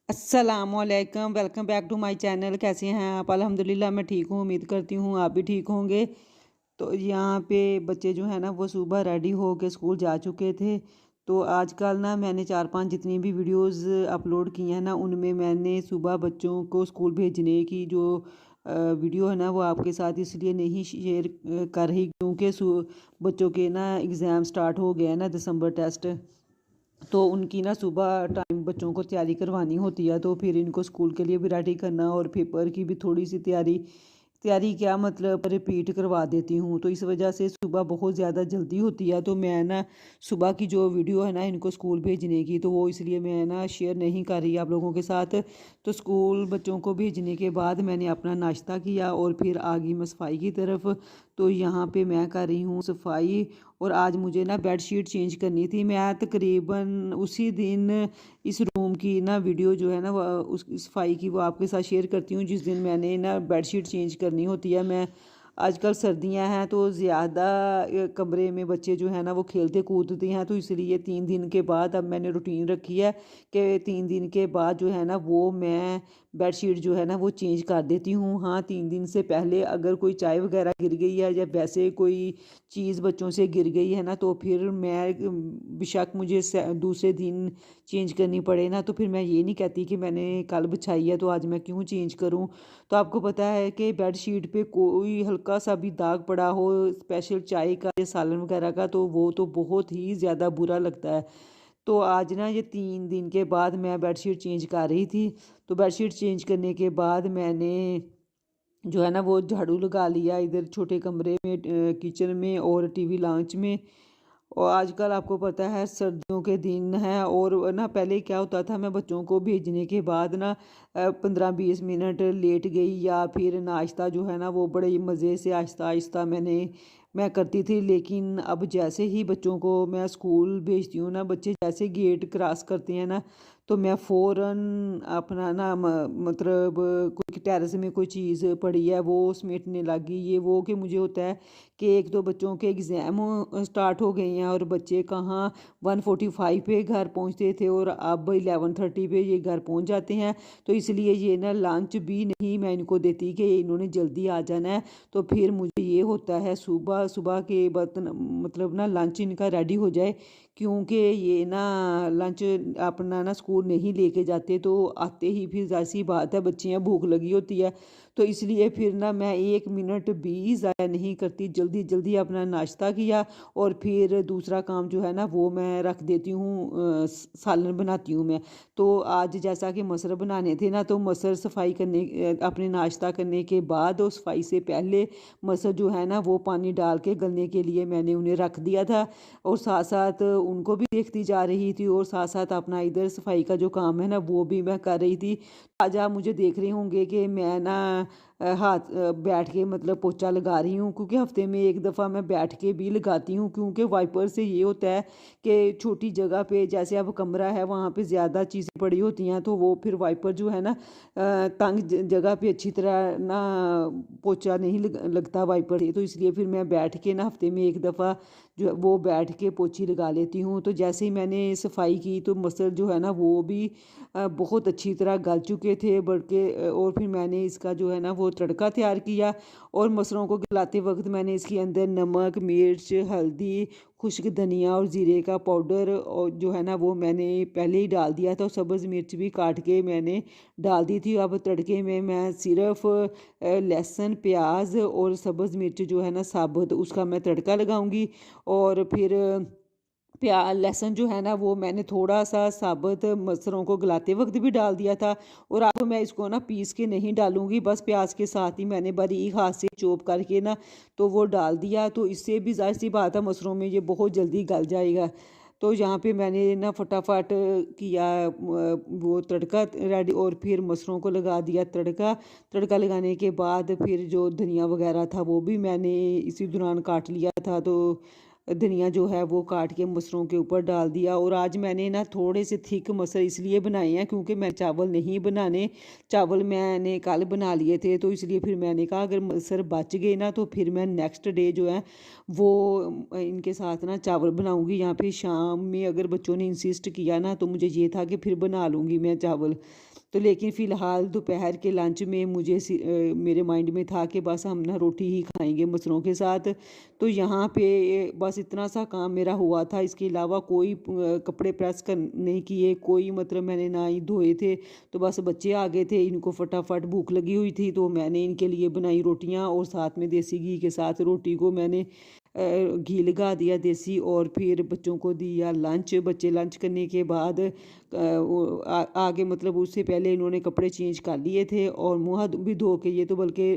अस्सलामुअलैकुम, welcome back to my channel. कैसे हैं आप? अल्हम्दुलिल्लाह मैं ठीक हूँ। उम्मीद करती हूँ आप भी ठीक होंगे। तो यहाँ पे बच्चे जो है ना वो सुबह रेडी हो के स्कूल जा चुके थे। तो आजकल ना मैंने 4-5 जितनी भी वीडियोस अपलोड की हैं ना, उनमें मैंने सुबह बच्चों को स्कूल भेजने की जो वीडियो है ना वो आपके साथ इसलिए नहीं शेयर कर रही क्योंकि बच्चों के ना एग्ज़ाम स्टार्ट हो गए हैं ना, दिसंबर टेस्ट। तो उनकी ना सुबह टाइम बच्चों को तैयारी करवानी होती है, तो फिर इनको स्कूल के लिए भी रेडी करना और पेपर की भी थोड़ी सी तैयारी तैयारी क्या मतलब रिपीट करवा देती हूँ। तो इस वजह से सुबह बहुत ज़्यादा जल्दी होती है, तो मैं ना सुबह की जो वीडियो है ना इनको स्कूल भेजने की, तो वो इसलिए मैं ना शेयर नहीं कर रही आप लोगों के साथ। तो स्कूल बच्चों को भेजने के बाद मैंने अपना नाश्ता किया और फिर आ गई मैं सफाई की तरफ। तो यहाँ पे मैं कर रही हूँ सफाई। और आज मुझे ना बेडशीट चेंज करनी थी। मैं तकरीबन उसी दिन इस रूम की ना वीडियो जो है ना वो उस सफाई की वो आपके साथ शेयर करती हूँ जिस दिन मैंने ना बेडशीट चेंज करनी होती है। मैं आजकल सर्दियां हैं तो ज़्यादा कमरे में बच्चे जो है ना वो खेलते कूदते हैं, तो इसलिए 3 दिन के बाद अब मैंने रूटीन रखी है कि 3 दिन के बाद जो है ना वो मैं बेडशीट जो है ना वो चेंज कर देती हूँ। हाँ, 3 दिन से पहले अगर कोई चाय वगैरह गिर गई है या वैसे कोई चीज़ बच्चों से गिर गई है ना, तो फिर मैं बेशक मुझे दूसरे दिन चेंज करनी पड़े ना, तो फिर मैं ये नहीं कहती कि मैंने कल बिछाई है तो आज मैं क्यों चेंज करूं। तो आपको पता है कि बेड शीट पे कोई हल्का सा भी दाग पड़ा हो स्पेशल चाय का या सालन वगैरह का, तो वो तो बहुत ही ज़्यादा बुरा लगता है। तो आज ना ये 3 दिन के बाद मैं बेडशीट चेंज कर रही थी। तो बेडशीट चेंज करने के बाद मैंने जो है ना वो झाड़ू लगा लिया इधर छोटे कमरे में, किचन में और टीवी लाउंज में। और आजकल आपको पता है सर्दियों के दिन हैं, और ना पहले क्या होता था, मैं बच्चों को भेजने के बाद ना 15-20 मिनट लेट गई या फिर नाश्ता जो है ना वो बड़े मज़े से आहिस्ता आहिस्ता मैं करती थी। लेकिन अब जैसे ही बच्चों को मैं स्कूल भेजती हूँ ना, बच्चे जैसे गेट क्रॉस करते हैं ना, तो मैं फ़ौरन अपना ना मतलब कोई टेरेस में कोई चीज़ पड़ी है वो समेटने लगी। ये वो कि मुझे होता है कि एक दो बच्चों के एग्ज़ाम स्टार्ट हो गए हैं और बच्चे कहाँ 1:45 पे घर पहुंचते थे और अब 11:30 पे ये घर पहुंच जाते हैं। तो इसलिए ये ना लंच भी नहीं मैं इनको देती कि इन्होंने जल्दी आ जाना है। तो फिर मुझे ये होता है सुबह सुबह के बर्तन मतलब ना लंच इनका रेडी हो जाए, क्योंकि ये ना लंच अपना ना स्कूल नहीं लेके जाते, तो आते ही फिर ऐसी बात है बच्चियाँ भूख लगी होती है। तो इसलिए फिर ना मैं 1 मिनट भी ज़ाया नहीं करती, जल्दी जल्दी अपना नाश्ता किया और फिर दूसरा काम जो है ना वो मैं रख देती हूँ, सालन बनाती हूँ मैं। तो आज जैसा कि मसर बनाने थे ना, तो मसर सफाई करने अपने नाश्ता करने के बाद और सफाई से पहले मसर जो है ना वो पानी डाल के गलने के लिए मैंने उन्हें रख दिया था। और साथ साथ उनको भी देखती जा रही थी और साथ साथ अपना इधर सफाई का जो काम है ना वो भी मैं कर रही थी। आज आप मुझे देख रहे होंगे कि मैं ना बैठ के मतलब पोछा लगा रही हूँ, क्योंकि हफ्ते में एक दफ़ा मैं बैठ के भी लगाती हूँ, क्योंकि वाइपर से ये होता है कि छोटी जगह पे जैसे अब कमरा है वहाँ पे ज़्यादा चीज़ें पड़ी होती हैं, तो वो फिर वाइपर जो है ना तंग जगह पे अच्छी तरह ना पोछा नहीं लगता वाइपर से। तो इसलिए फिर मैं बैठ के ना हफ्ते में एक दफ़ा जो है वो बैठ के पोछी लगा लेती हूँ। तो जैसे ही मैंने सफाई की तो मसल जो है ना वो भी बहुत अच्छी तरह गल चुके थे बल्कि। और फिर मैंने इसका जो है ना वो तड़का तैयार किया और मसरों को गलाते वक्त मैंने इसके अंदर नमक, मिर्च, हल्दी, खुश्क धनिया और ज़ीरे का पाउडर और जो है ना वो मैंने पहले ही डाल दिया था, और सब्ज़ मिर्च भी काट के मैंने डाल दी थी। अब तड़के में मैं सिर्फ लहसुन, प्याज और सब्ज़ मिर्च जो है ना साबुत उसका मैं तड़का लगाऊंगी। और फिर लहसुन जो है ना वो मैंने थोड़ा सा साबुत मसरों को गलाते वक्त भी डाल दिया था। और अब मैं इसको ना पीस के नहीं डालूंगी, बस प्याज के साथ ही मैंने बारीक हाथ से चॉप करके ना तो वो डाल दिया। तो इससे भी जाहिर सी बात है मसरों में ये बहुत जल्दी गल जाएगा। तो यहाँ पे मैंने ना फटाफट किया वो तड़का रेडी और फिर मसरों को लगा दिया तड़का। तड़का लगाने के बाद फिर जो धनिया वगैरह था वो भी मैंने इसी दौरान काट लिया था। तो धनिया जो है वो काट के मसरों के ऊपर डाल दिया। और आज मैंने ना थोड़े से थिक मसर इसलिए बनाए हैं क्योंकि मैं चावल नहीं बनाने, चावल मैंने कल बना लिए थे, तो इसलिए फिर मैंने कहा अगर मसर बच गए ना तो फिर मैं नेक्स्ट डे जो है वो इनके साथ ना चावल बनाऊंगी। यहाँ पे शाम में अगर बच्चों ने इंसिस्ट किया ना तो मुझे ये था कि फिर बना लूँगी मैं चावल। तो लेकिन फ़िलहाल दोपहर के लंच में मुझे मेरे माइंड में था कि बस हम ना रोटी ही खाएंगे मसरों के साथ। तो यहाँ पे बस इतना सा काम मेरा हुआ था, इसके अलावा कोई कपड़े प्रेस कर नहीं किए, कोई मतलब मैंने ना ही धोए थे। तो बस बच्चे आ गए थे, इनको फटाफट भूख लगी हुई थी तो मैंने इनके लिए बनाई रोटियाँ और साथ में देसी घी के साथ रोटी को मैंने घी लगा दिया देसी, और फिर बच्चों को दिया लंच। बच्चे लंच करने के बाद आगे मतलब उससे पहले इन्होंने कपड़े चेंज कर लिए थे और मुँह हाथ भी धो के ये तो बल्कि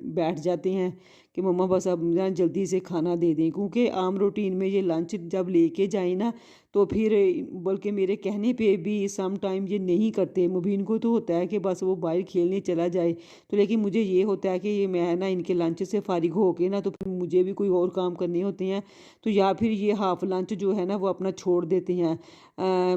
बैठ जाते हैं कि मम्मा बस अब ना जल्दी से खाना दे दें, क्योंकि आम रूटीन में ये लंच जब लेके जाए ना तो फिर बल्कि मेरे कहने पे भी सम टाइम ये नहीं करते। मुबीन को तो होता है कि बस वो बाहर खेलने चला जाए, तो लेकिन मुझे ये होता है कि ये मैं ना इनके लंच से फारिग हो के ना तो फिर मुझे भी कोई और काम करने होते हैं, तो या फिर ये हाफ लंच जो है ना वो अपना छोड़ देते हैं।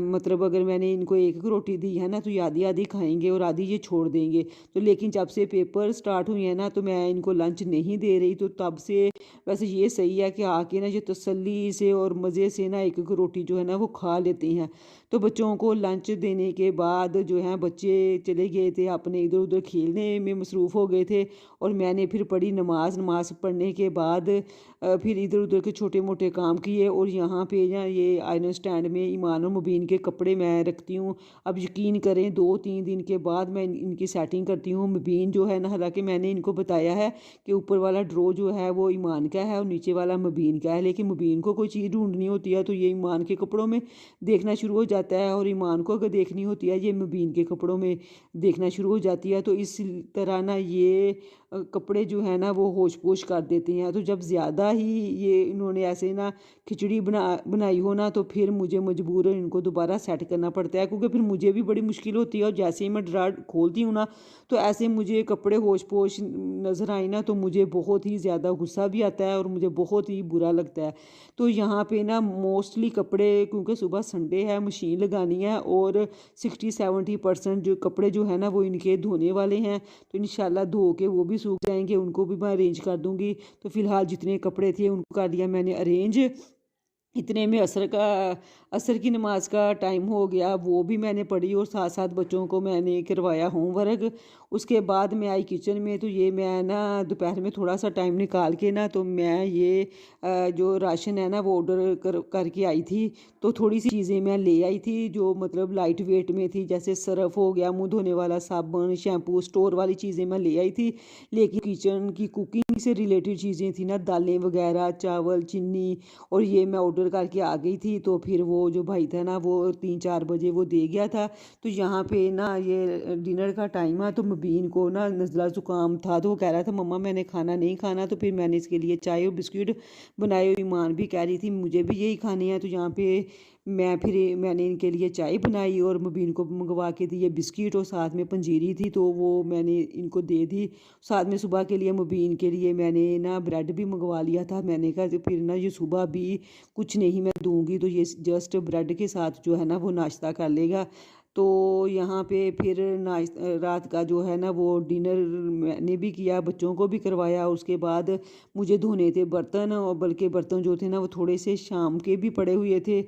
मतलब अगर मैंने इनको एक रोटी दी है ना तो ये आधी आधी खाएंगे और आधी ये छोड़ देंगे। तो लेकिन जब से पेपर स्टार्ट हुए हैं ना तो मैं इनको लंच नहीं दे रही, तो तब से वैसे ये सही है कि आके ना ये तसल्ली से और मज़े से ना एक एक रोटी जो है ना वो खा लेते हैं। तो बच्चों को लंच देने के बाद जो है बच्चे चले गए थे अपने इधर उधर खेलने में मसरूफ़ हो गए थे, और मैंने फिर पढ़ी नमाज। नमाज पढ़ने के बाद फिर इधर उधर के छोटे मोटे काम किए। और यहाँ पे ना ये आयरन स्टैंड में ईमान और मुबीन के कपड़े मैं रखती हूँ। अब यकीन करें 2-3 दिन के बाद मैं इनकी सेटिंग करती हूँ। मुबीन जो है ना, हालांकि मैंने इनको बताया है कि ऊपर वाला ड्रो जो है वो ईमान का है और नीचे वाला मुबीन का है, लेकिन मुबीन को कोई चीज़ ढूंढनी होती है तो ये ईमान के कपड़ों में देखना शुरू हो जाता है, और ईमान को अगर देखनी होती है ये मुबीन के कपड़ों में देखना शुरू हो जाती है। तो इस तरह ना ये कपड़े जो है ना वो होश पोश कर देते हैं। तो जब ज़्यादा ही ये इन्होंने ऐसे ना खिचड़ी बनाई हो ना तो फिर मुझे मजबूरन इनको दोबारा सेट करना पड़ता है, क्योंकि फिर मुझे भी बड़ी मुश्किल होती है। और जैसे ही मैं ड्रा खोलती हूँ ना तो ऐसे मुझे कपड़े होश पोश नज़र आए ना तो मुझे बहुत ही ज़्यादा गुस्सा भी आता है और मुझे बहुत ही बुरा लगता है। तो यहाँ पे ना मोस्टली कपड़े, क्योंकि सुबह संडे है, मशीन लगानी है और 60-70% जो कपड़े जो है ना वो इनके धोने वाले हैं, तो इंशाल्लाह धो के वो भी सूख जाएंगे, उनको भी मैं अरेंज कर दूंगी। तो फिलहाल जितने कपड़े थे उनको कर दिया मैंने अरेंज। इतने में असर की नमाज का टाइम हो गया, वो भी मैंने पढ़ी और साथ साथ बच्चों को मैंने करवाया होमवर्क। उसके बाद मैं आई किचन में, तो ये मैं ना दोपहर में थोड़ा सा टाइम निकाल के ना तो मैं ये जो राशन है ना वो ऑर्डर करके आई थी। तो थोड़ी सी चीज़ें मैं ले आई थी जो मतलब लाइट वेट में थी, जैसे सरफ हो गया, मुँह धोने वाला साबुन, शैम्पू, स्टोर वाली चीज़ें मैं ले आई थी। लेकिन किचन की कुकिंग से रिलेटेड चीज़ें थी ना, दालें वगैरह, चावल, चीनी, और ये मैं ऑर्डर करके आ गई थी। तो फिर वो जो भाई था ना वो 3-4 बजे वो दे गया था। तो यहाँ पे ना ये डिनर का टाइम है, तो मुबीन को ना नज़ला ज़ुकाम था तो वो कह रहा था मम्मा मैंने खाना नहीं खाना, तो फिर मैंने इसके लिए चाय और बिस्किट बनाए। ईमान भी कह रही थी मुझे भी यही खाने हैं, तो यहाँ पे मैंने इनके लिए चाय बनाई और मुबीन को मंगवा के दी ये बिस्किट, और साथ में पंजीरी थी तो वो मैंने इनको दे दी। साथ में सुबह के लिए मुबीन के लिए मैंने ना ब्रेड भी मंगवा लिया था। मैंने कहा फिर ना ये सुबह भी कुछ नहीं मैं दूंगी तो ये जस्ट ब्रेड के साथ जो है ना वो नाश्ता कर लेगा। तो यहाँ पे फिर रात का जो है ना वो डिनर मैंने भी किया, बच्चों को भी करवाया। उसके बाद मुझे धोने थे बर्तन, और बल्कि बर्तन जो थे ना वो थोड़े से शाम के भी पड़े हुए थे,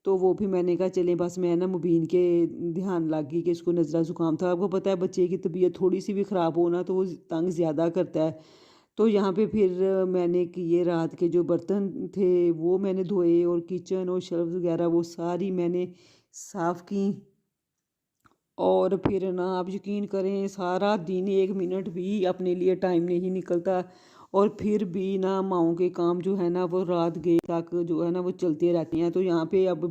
तो वो भी मैंने कहा चले बस मैं ना मुबीन के ध्यान लग गई कि इसको नज़ला ज़ुकाम था। आपको पता है बच्चे की तबीयत थोड़ी सी भी ख़राब हो ना तो वो तंग ज़्यादा करता है। तो यहाँ पे फिर मैंने किए रात के जो बर्तन थे वो मैंने धोए, और किचन और शेल्फ वगैरह वो सारी मैंने साफ़ की। और फिर ना आप यकीन करें सारा दिन 1 मिनट भी अपने लिए टाइम नहीं निकलता, और फिर भी ना माओं के काम जो है ना वो रात गए तक जो है ना वो चलते रहते हैं। तो यहाँ पे अब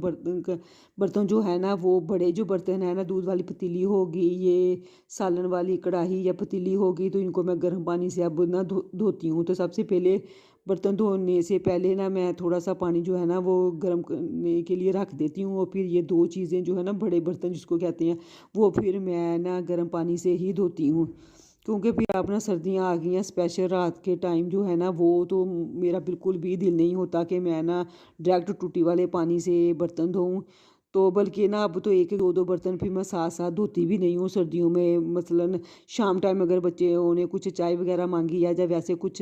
बर्तन जो है ना वो बड़े जो बर्तन है ना, दूध वाली पतीली होगी, ये सालन वाली कढ़ाई या पतीली होगी, तो इनको मैं गर्म पानी से अब ना धोती हूँ। तो सबसे पहले बर्तन धोने से पहले ना मैं थोड़ा सा पानी जो है ना वो गर्म करने के लिए रख देती हूँ, और फिर ये दो चीज़ें जो है ना बड़े बर्तन जिसको कहते हैं वो फिर मैं ना गर्म पानी से ही धोती हूँ। क्योंकि फिर आप ना सर्दियाँ आ गई हैं, स्पेशल रात के टाइम जो है ना वो तो मेरा बिल्कुल भी दिल नहीं होता कि मैं ना डायरेक्ट टूटी वाले पानी से बर्तन धोऊं। तो बल्कि ना अब तो एक एक दो दो बर्तन फिर मैं साथ साथ धोती भी नहीं हूँ सर्दियों में। मसलन शाम टाइम अगर बच्चों ने कुछ चाय वगैरह मांगी या जब वैसे कुछ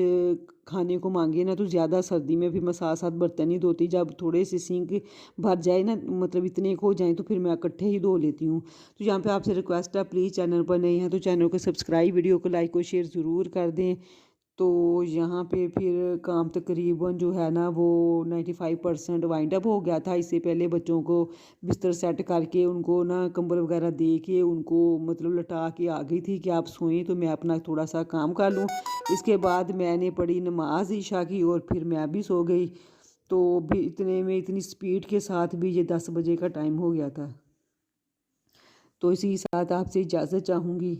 खाने को मांगे ना तो ज़्यादा सर्दी में फिर मैं साथ साथ बर्तन नहीं धोती। जब थोड़े से सिंक भर जाए ना, मतलब इतने को हो जाए, तो फिर मैं इकट्ठे ही धो लेती हूँ। तो यहाँ पे आपसे रिक्वेस्ट है, प्लीज़ चैनल पर नए हैं तो चैनल को सब्सक्राइब, वीडियो को लाइक और शेयर ज़रूर कर दें। तो यहाँ पे फिर काम तकरीबन जो है ना वो 95% वाइंड अप हो गया था। इससे पहले बच्चों को बिस्तर सेट करके उनको ना कंबल वगैरह दे के उनको मतलब लटा के आ गई थी कि आप सोएं, तो मैं अपना थोड़ा सा काम कर लूँ। इसके बाद मैंने पढ़ी नमाज ईशा की और फिर मैं भी सो गई। तो भी इतने में इतनी स्पीड के साथ भी ये 10 बजे का टाइम हो गया था। तो इसी के साथ आपसे इजाज़त चाहूँगी।